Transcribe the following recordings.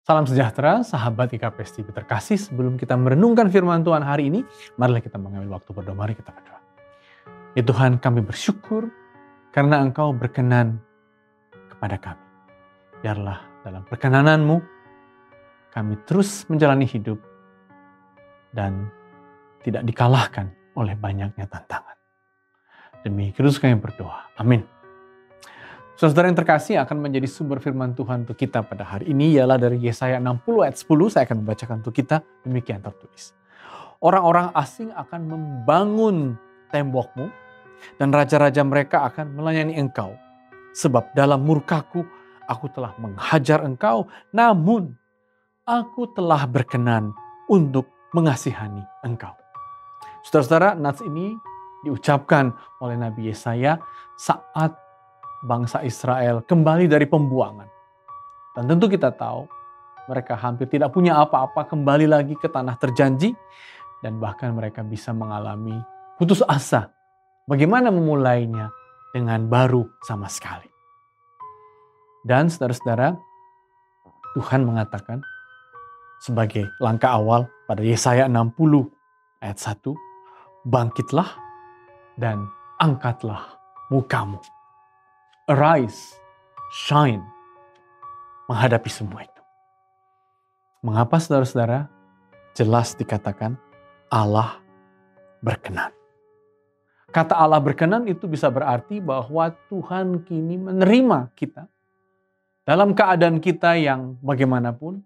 Salam sejahtera, sahabat IKPS TV terkasih. Sebelum kita merenungkan firman Tuhan hari ini, marilah kita mengambil waktu berdoa. Mari kita berdoa. Ya Tuhan, kami bersyukur karena Engkau berkenan kepada kami. Biarlah dalam perkenanan-Mu, kami terus menjalani hidup dan tidak dikalahkan oleh banyaknya tantangan. Demi Kristus kami berdoa. Amin. Saudara yang terkasih, akan menjadi sumber firman Tuhan untuk kita pada hari ini ialah dari Yesaya 60 ayat 10. Saya akan membacakan untuk kita, demikian tertulis. Orang-orang asing akan membangun tembokmu dan raja-raja mereka akan melayani engkau. Sebab dalam murkaku aku telah menghajar engkau, namun aku telah berkenan untuk mengasihani engkau. Saudara-saudara, nats ini diucapkan oleh Nabi Yesaya saat bangsa Israel kembali dari pembuangan. Dan tentu kita tahu mereka hampir tidak punya apa-apa, kembali lagi ke tanah terjanji. Dan bahkan mereka bisa mengalami putus asa. Bagaimana memulainya dengan baru sama sekali. Dan saudara-saudara, Tuhan mengatakan sebagai langkah awal pada Yesaya 60 ayat 1. Bangkitlah dan angkatlah mukamu. Arise, shine, menghadapi semua itu. Mengapa saudara-saudara? Jelas dikatakan Allah berkenan. Kata Allah berkenan itu bisa berarti bahwa Tuhan kini menerima kita. Dalam keadaan kita yang bagaimanapun,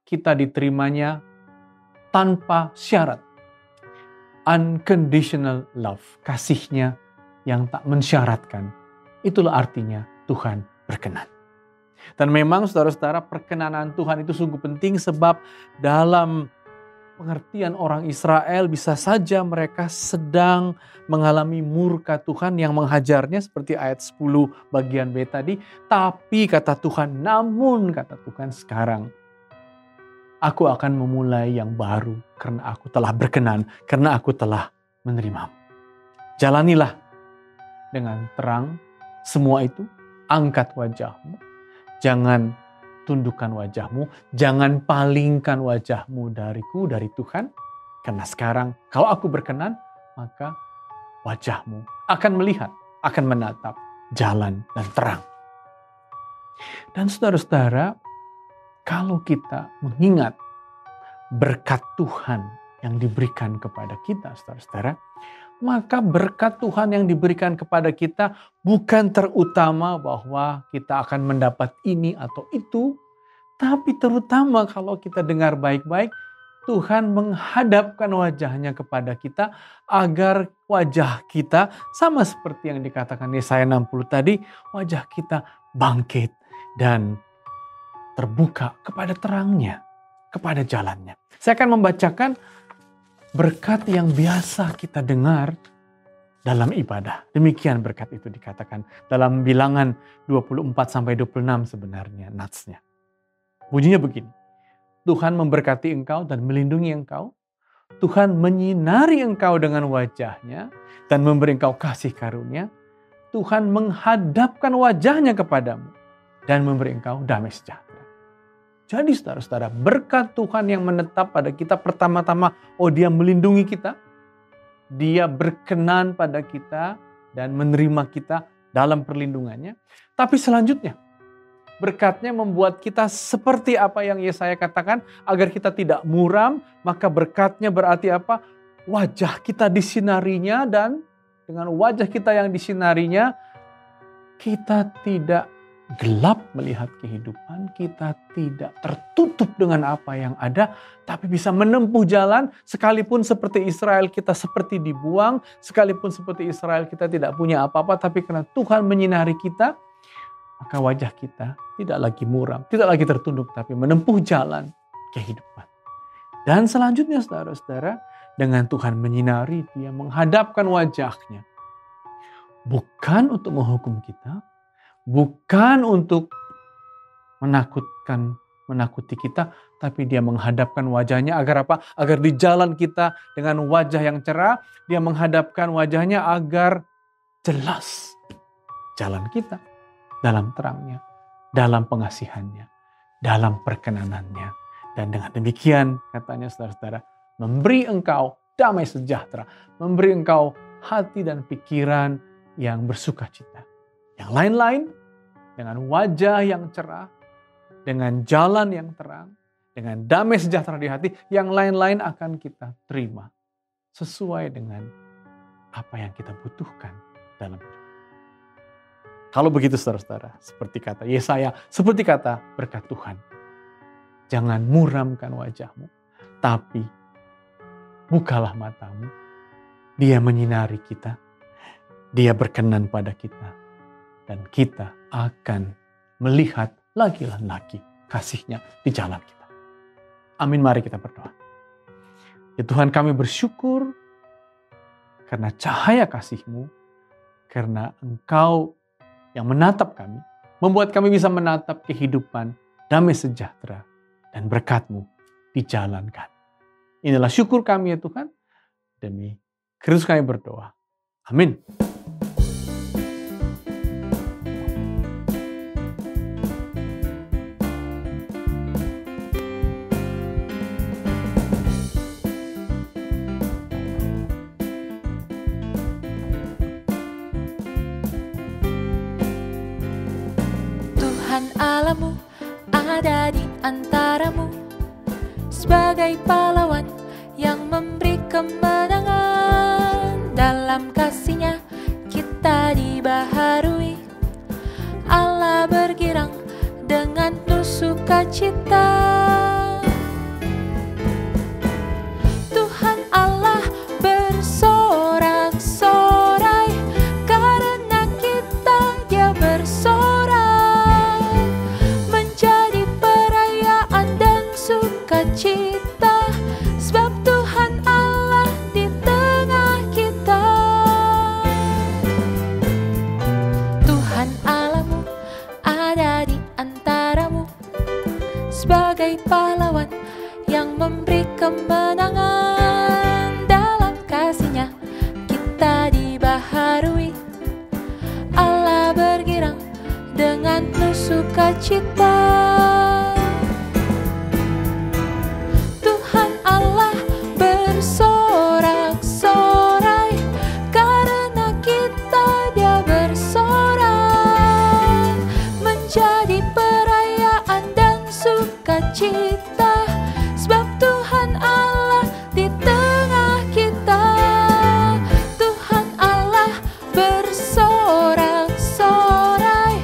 kita diterimanya tanpa syarat. Unconditional love, kasihnya yang tak mensyaratkan. Itulah artinya Tuhan berkenan. Dan memang saudara-saudara, perkenanan Tuhan itu sungguh penting sebab dalam pengertian orang Israel bisa saja mereka sedang mengalami murka Tuhan yang menghajarnya seperti ayat 10 bagian B tadi. Tapi kata Tuhan, namun kata Tuhan sekarang aku akan memulai yang baru karena aku telah berkenan, karena aku telah menerimamu. Jalanilah dengan terang semua itu, angkat wajahmu, jangan tundukkan wajahmu, jangan palingkan wajahmu dariku, dari Tuhan. Karena sekarang kalau aku berkenan, maka wajahmu akan melihat, akan menatap jalan dan terang. Dan saudara-saudara, kalau kita mengingat berkat Tuhan yang diberikan kepada kita, saudara-saudara, maka berkat Tuhan yang diberikan kepada kita bukan terutama bahwa kita akan mendapat ini atau itu, tapi terutama kalau kita dengar baik-baik, Tuhan menghadapkan wajahnya kepada kita agar wajah kita sama seperti yang dikatakan Yesaya 60 tadi, wajah kita bangkit dan terbuka kepada terangnya, kepada jalannya. Saya akan membacakan berkat yang biasa kita dengar dalam ibadah. Demikian berkat itu dikatakan dalam Bilangan 24-26 sebenarnya natsnya. Bunyinya begini. Tuhan memberkati engkau dan melindungi engkau. Tuhan menyinari engkau dengan wajahnya dan memberi engkau kasih karunia. Tuhan menghadapkan wajahnya kepadamu dan memberi engkau damai sejahtera. Jadi saudara-saudara, berkat Tuhan yang menetap pada kita pertama-tama, Dia melindungi kita, Dia berkenan pada kita dan menerima kita dalam perlindungannya. Tapi selanjutnya, berkatnya membuat kita seperti apa yang Yesaya katakan, agar kita tidak muram, maka berkatnya berarti apa? Wajah kita disinarinya, dan dengan wajah kita yang disinarinya, kita tidak gelap melihat kehidupan, kita tidak tertutup dengan apa yang ada, tapi bisa menempuh jalan, sekalipun seperti Israel kita seperti dibuang, sekalipun seperti Israel kita tidak punya apa-apa, tapi karena Tuhan menyinari kita, maka wajah kita tidak lagi muram, tidak lagi tertunduk, tapi menempuh jalan kehidupan. Dan selanjutnya saudara-saudara, dengan Tuhan menyinari, Dia menghadapkan wajahnya. Bukan untuk menghukum kita, bukan untuk menakuti kita, tapi Dia menghadapkan wajahnya agar apa? Agar di jalan kita dengan wajah yang cerah, Dia menghadapkan wajahnya agar jelas jalan kita dalam terangnya, dalam pengasihannya, dalam perkenanannya. Dan dengan demikian katanya saudara-saudara, memberi engkau damai sejahtera, memberi engkau hati dan pikiran yang bersuka cita. Yang lain-lain dengan wajah yang cerah, dengan jalan yang terang, dengan damai sejahtera di hati, yang lain-lain akan kita terima sesuai dengan apa yang kita butuhkan dalam hidup. Kalau begitu saudara-saudara, seperti kata Yesaya, seperti kata berkat Tuhan, jangan muramkan wajahmu, tapi bukalah matamu. Dia menyinari kita, Dia berkenan pada kita, dan kita akan melihat lagi dan lagi kasih-Nya di jalan kita. Amin, mari kita berdoa. Ya Tuhan, kami bersyukur karena cahaya kasih-Mu, karena Engkau yang menatap kami, membuat kami bisa menatap kehidupan damai sejahtera dan berkat-Mu dijalankan. Inilah syukur kami ya Tuhan, demi Kristus kami berdoa. Amin. Tuhan Allahmu ada di antaramu sebagai pahlawan yang memberi kemenangan. Dalam kasih-Nya kita dibaharui, Allah bergirang dengan penuh sukacita. Tuhan Allah bersorak-sorai karena kita, Dia bersorak menjadi perayaan dan sukacita, sebab Tuhan Allah di tengah kita. Tuhan Allahmu ada di antaramu sebagai pahlawan yang memberi kemenangan. Dalam kasih-Nya kita dibaharui, Allah bergirang dengan penuh sukacita. Tuhan Allah bersorak-sorai karena kita, Dia bersorak menjadi perayaan dan sukacita, sebab Tuhan Allah di tengah kita. Tuhan Allah bersorak-sorai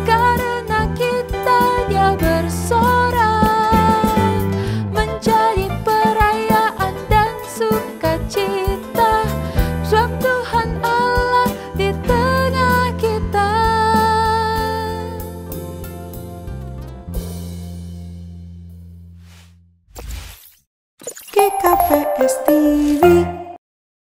karena kita, Dia bersorak menjadi perayaan dan sukacita, sebab Tuhan Allah di tengah kita. GKPS TV.